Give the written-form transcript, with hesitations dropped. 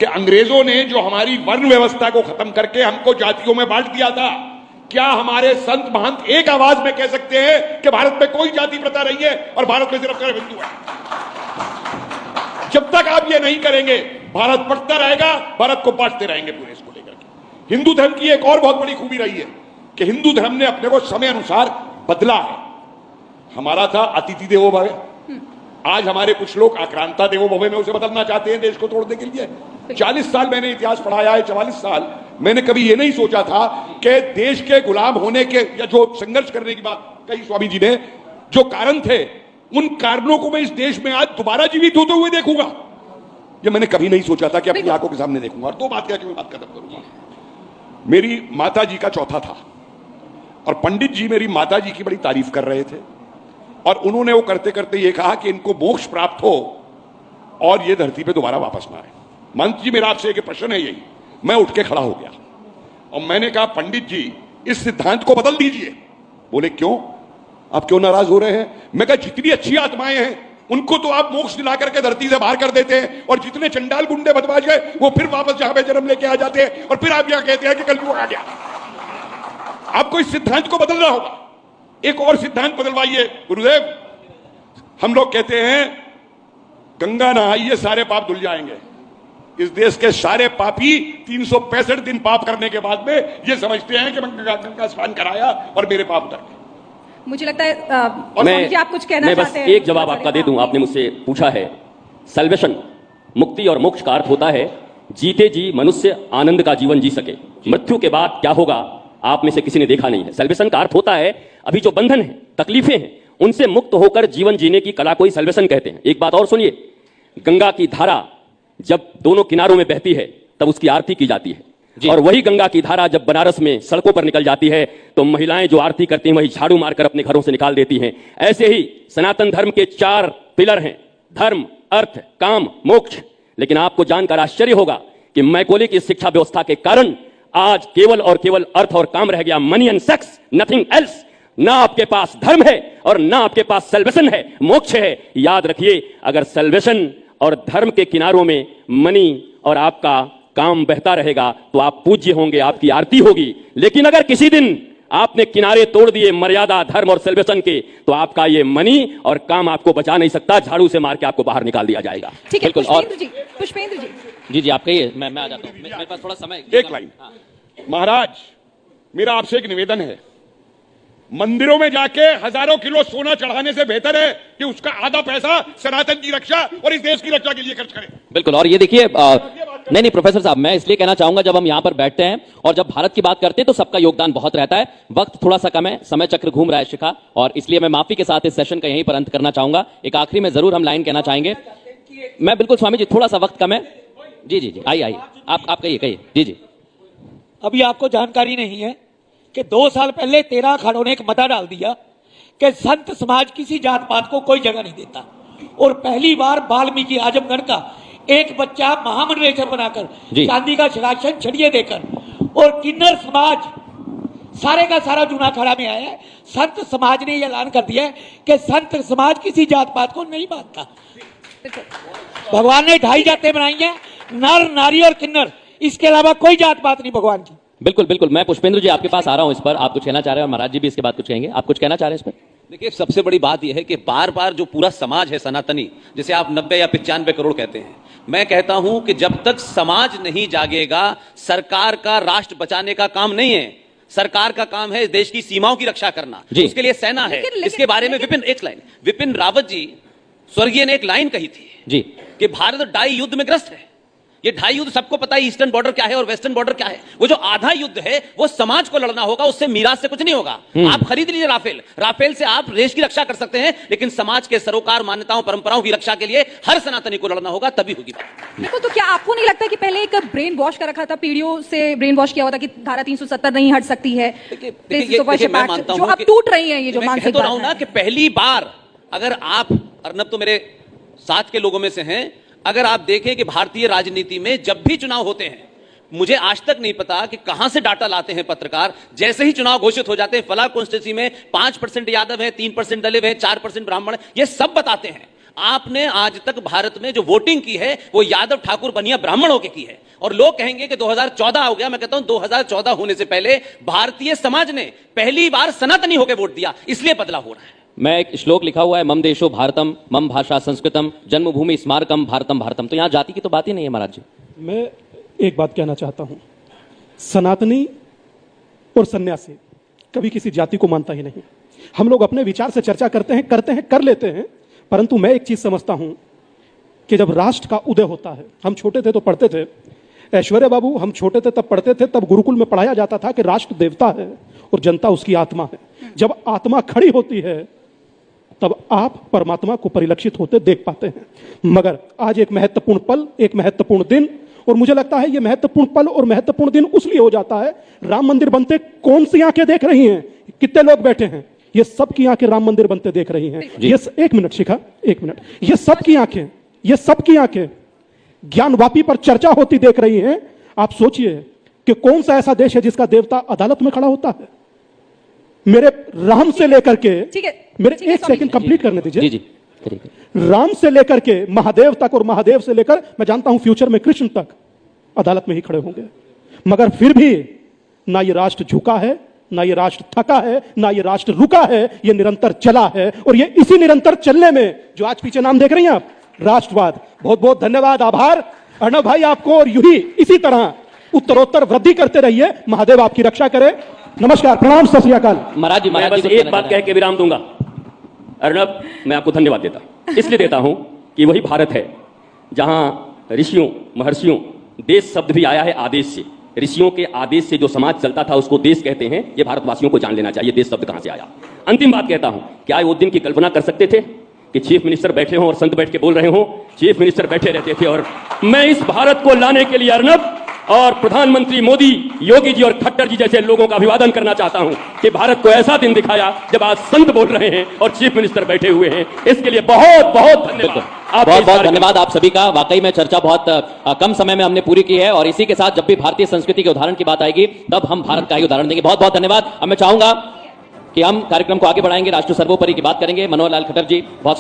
कि अंग्रेजों ने जो हमारी वर्ण व्यवस्था को खत्म करके हमको जातियों में बांट दिया था, क्या हमारे संत महंत एक आवाज में कह सकते हैं कि भारत में कोई जाति प्रथा नहीं है और भारत में सिर्फ हिंदू है? जब तक आप ये नहीं करेंगे, भारत बढ़ता रहेगा, भारत को बांटते रहेंगे पूरे इसको लेकर के। हिंदू धर्म की एक और बहुत बड़ी खूबी रही है कि हिंदू धर्म ने अपने को समय अनुसार बदला है। हमारा था अतिथि देवो भव, आज हमारे कुछ लोग आक्रांता देवो भव में उसे बदलना चाहते हैं देश को तोड़ने के लिए। 40 साल मैंने इतिहास पढ़ाया है, 44 साल मैंने कभी ये नहीं सोचा था कि देश के गुलाम होने के या जो संघर्ष करने की बात कही स्वामी जी ने, जो कारण थे, उन कारणों को मैं इस देश में आज दोबारा जीवित होते हुए देखूंगा। ये मैंने कभी नहीं सोचा था कि अपनी आंखों के सामने देखूंगा। और दो बात कह के मैं बात खत्म करूंगा। मेरी माता जी का चौथा था और पंडित जी मेरी माता जी की बड़ी तारीफ कर रहे थे और उन्होंने वो करते करते ये कहा कि इनको मोक्ष प्राप्त हो और ये धरती पे दोबारा वापस ना आए। मंत्र जी, मेरा आपसे एक प्रश्न है यही। मैं उठ के खड़ा हो गया और मैंने कहा, पंडित जी इस सिद्धांत को बदल दीजिए। बोले क्यों, आप क्यों नाराज हो रहे हैं? मैं कहा, जितनी अच्छी आत्माएं हैं उनको तो आप मोक्ष दिला करके धरती से बाहर कर देते हैं और जितने चंडाल गुंडे बदमाश गए वो फिर वापस जहां पे जन्म लेके आ जाते हैं और फिर आप यहां कहते हैं कि कलयुग आ गया। आपको इस सिद्धांत को बदलना होगा, एक और सिद्धांत बदलवाइए। गुरुदेव, हम लोग कहते हैं गंगा नहाइए सारे पाप धुल जाएंगे। इस देश के सारे पापी 365 दिन पाप करने के बाद में ये समझते हैं कि मैं गंगा स्नान कराया और मेरे पाप उतर गए। मुझे लगता है आप कुछ कहना चाहते हैं। एक जवाब आपका दे दूं। आपने मुझसे पूछा है, सल्वेशन, मुक्ति और मोक्ष का अर्थ होता है जीते जी मनुष्य आनंद का जीवन जी सके। मृत्यु के बाद क्या होगा आप में से किसी ने देखा नहीं है। सल्वेशन का अर्थ होता है अभी जो बंधन है, तकलीफें हैं, उनसे मुक्त होकर जीवन जीने की कला को ही सल्वेशन कहते हैं। एक बात और सुनिए, गंगा की धारा जब दोनों किनारों में बहती है तब उसकी आरती की जाती है, और वही गंगा की धारा जब बनारस में सड़कों पर निकल जाती है तो महिलाएं जो आरती करती हैं वही झाड़ू मारकर अपने घरों से निकाल देती हैं। ऐसे ही सनातन धर्म के 4 पिलर हैं, धर्म, अर्थ, काम, मोक्ष। लेकिन आपको जानकर आश्चर्य होगा कि मैकोले की शिक्षा व्यवस्था के कारण आज केवल और केवल अर्थ और काम रह गया, money and sex, nothing else. ना आपके पास धर्म है और ना आपके पास सल्वेशन है, मोक्ष है। याद रखिए, अगर सल्वेशन और धर्म के किनारों में मनी और आपका काम बहता रहेगा तो आप पूज्य होंगे, आपकी आरती होगी। लेकिन अगर किसी दिन आपने किनारे तोड़ दिए मर्यादा, धर्म और सेलिब्रेशन के, तो आपका ये मनी और काम आपको बचा नहीं सकता, झाड़ू से मार के आपको बाहर निकाल दिया जाएगा। ठीक है, पुष्पेंद्र जी जी आप कहिए, मैं आ जाता हूं, मेरे पास थोड़ा समय। एक लाइन। महाराज, मेरा आपसे एक निवेदन है, मंदिरों में जाके हजारों किलो सोना चढ़ाने से बेहतर है कि उसका आधा पैसा सनातन की रक्षा और इस देश की रक्षा के लिए खर्च करें। बिल्कुल। और ये देखिए, नहीं प्रोफेसर साहब, मैं इसलिए कहना चाहूंगा, जब हम यहां पर बैठते हैं और जब भारत की बात करते हैं तो सबका योगदान बहुत रहता है। वक्त थोड़ा सा कम है, समय चक्र घूम रहा है शिखा, और इसलिए मैं माफी के साथ इस सेशन का यहीं पर अंत करना चाहूंगा। एक आखिरी में जरूर हम लाइन कहना चाहेंगे। मैं बिल्कुल स्वामी जी, थोड़ा सा वक्त कम है। जी आइए आप कहिए। जी अभी आपको जानकारी नहीं है कि 2 साल पहले 13 अखाड़ों ने एक मता डाल दिया कि संत समाज किसी जात पात को कोई जगह नहीं देता, और पहली बार वाल्मीकि आजमगढ़ का एक बच्चा महामंडलेश्वर बनाकर चांदी का सिंहासन छड़िए देकर, और किन्नर समाज सारे का सारा जूना अखाड़ा में आया है। संत समाज ने यह ऐलान कर दिया है कि संत समाज किसी जात पात को नहीं बांटता। भगवान ने 2.5 जातें बनाई हैं, नर, नारी और किन्नर, इसके अलावा कोई जात पात नहीं भगवान की। बिल्कुल। मैं पुष्पेंद्र जी आपके पास आ रहा हूं इस पर, आप कुछ कहना चाह रहे हैं और महाराज जी भी इसके बाद कुछ कहेंगे। आप कुछ कहना चाह रहे हैं इस पर? देखिए, सबसे बड़ी बात यह है कि बार बार जो पूरा समाज है सनातनी, जिसे आप 90 या 95 करोड़ कहते हैं, मैं कहता हूं कि जब तक समाज नहीं जागेगा, सरकार का राष्ट्र बचाने का काम नहीं है। सरकार का काम है देश की सीमाओं की रक्षा करना, उसके लिए सेना है। इसके बारे में विपिन रावत जी स्वर्गीय ने एक लाइन कही थी जी कि भारत 2.5 युद्ध में ग्रस्त है। ये 2.5 युद्ध सबको पता है, ईस्टर्न बॉर्डर क्या है और वेस्टर्न बॉर्डर क्या है। वो जो आधा युद्ध है वो समाज को लड़ना होगा, उससे मीरास से कुछ नहीं होगा। आप खरीद लीजिए राफेल से आप देश की रक्षा कर सकते हैं, लेकिन समाज के सरोकार, मान्यताओं, परंपराओं की रक्षा के लिए हर सनातनी को लड़ना होगा, तभी होगी बात। बिल्कुल। तो क्या आपको नहीं लगता कि पहले एक ब्रेन वॉश कर रखा था, पीढ़ियों से ब्रेन वॉश किया हुआ था कि धारा 370 नहीं हट सकती है, मैं मानता हूं जो अब टूट रही है ये जो मानसिक बात है कि पहली बार अगर आप, अर्नब तो मेरे साथ के लोगों में से हैं, अगर आप देखें कि भारतीय राजनीति में जब भी चुनाव होते हैं, मुझे आज तक नहीं पता कि कहां से डाटा लाते हैं पत्रकार, जैसे ही चुनाव घोषित हो जाते हैं, फला कॉन्स्टिट्यूंसी में 5% यादव है, 3% दलित है, 4% ब्राह्मण, ये सब बताते हैं। आपने आज तक भारत में जो वोटिंग की है वो यादव ठाकुर बनिया ब्राह्मणों के की है, और लोग कहेंगे कि 2014 हो गया। मैं कहता हूं 2014 होने से पहले भारतीय समाज ने पहली बार सनातनी होकर वोट दिया, इसलिए बदलाव हो रहा है। मैं एक श्लोक लिखा हुआ है, मम देशो भारतम मम भाषा संस्कृतम जन्मभूमि स्मारकम भारतम भारतम। तो यहां जाति की तो बात ही नहीं है महाराज जी। मैं एक बात कहना चाहता हूं, सनातनी और सन्यासी कभी किसी जाति को मानता ही नहीं। हम लोग अपने विचार से चर्चा करते हैं, कर लेते हैं, परंतु मैं एक चीज समझता हूं कि जब राष्ट्र का उदय होता है, हम छोटे थे तो पढ़ते थे, ऐश्वर्या बाबू हम छोटे थे तब पढ़ते थे, तब गुरुकुल में पढ़ाया जाता था कि राष्ट्र देवता है और जनता उसकी आत्मा है। जब आत्मा खड़ी होती है तब आप परमात्मा को परिलक्षित होते देख पाते हैं। मगर आज एक महत्वपूर्ण पल, एक महत्वपूर्ण दिन, और मुझे लगता है ये महत्वपूर्ण पल और महत्वपूर्ण दिन उसलिए हो जाता है, राम मंदिर बनते कौन सी आंखें देख रही हैं, कितने लोग बैठे हैं, ये सब की आंखें राम मंदिर बनते देख रही हैं। ये एक मिनट शिखा, एक मिनट, ये सब की आंखें, ये सब की आंखें ज्ञानवापी पर चर्चा होती देख रही हैं। आप सोचिए कि कौन सा ऐसा देश है जिसका देवता अदालत में खड़ा होता है। मेरे राम से लेकर के, मेरे एक सेकंड कंप्लीट करने दीजिए। जी राम से लेकर के महादेव तक और महादेव से लेकर मैं जानता हूं फ्यूचर में कृष्ण तक अदालत में ही खड़े होंगे। मगर फिर भी ना ये राष्ट्र झुका है, ना ये राष्ट्र थका है, ना ये राष्ट्र रुका है, ये निरंतर चला है। और ये इसी निरंतर चलने में जो आज पीछे नाम देख रही हैं आप, राष्ट्रवाद। बहुत बहुत धन्यवाद, आभार अर्णव भाई आपको, और यूं ही इसी तरह उत्तरोत्तर वृद्धि करते रहिए। महादेव आपकी रक्षा करे। नमस्कार, प्रणाम, सत श्री अकाल। महाराज जी, मैं बस एक बात कह के विराम दूंगा। अर्णव, मैं आपको धन्यवाद देता इसलिए देता हूं कि वही भारत है जहां ऋषियों महर्षियों, देश शब्द भी आया है आदेश से। ऋषियों के आदेश से जो समाज चलता था उसको देश कहते हैं। ये भारतवासियों को जान लेना चाहिए देश शब्द कहां से आया। अंतिम बात कहता हूं, क्या वो दिन की कल्पना कर सकते थे कि चीफ मिनिस्टर बैठे हों और संत बैठ के बोल रहे हों? चीफ मिनिस्टर बैठे रहते थे। और मैं इस भारत को लाने के लिए अर्णव और प्रधानमंत्री मोदी, योगी जी और खट्टर जी जैसे लोगों का अभिवादन करना चाहता हूं कि भारत को ऐसा दिन दिखाया जब आज संत बोल रहे हैं और चीफ मिनिस्टर बैठे हुए हैं। इसके लिए बहुत बहुत धन्यवाद। बहुत बहुत धन्यवाद आप सभी का। वाकई में चर्चा बहुत कम समय में हमने पूरी की है, और इसी के साथ जब भी भारतीय संस्कृति के उदाहरण की बात आएगी तब हम भारत का ही उदाहरण देंगे। बहुत बहुत धन्यवाद। अब मैं चाहूंगा कि हम कार्यक्रम को आगे बढ़ाएंगे, राष्ट्र सर्वोपरि की बात करेंगे। मनोहर लाल खट्टर जी बहुत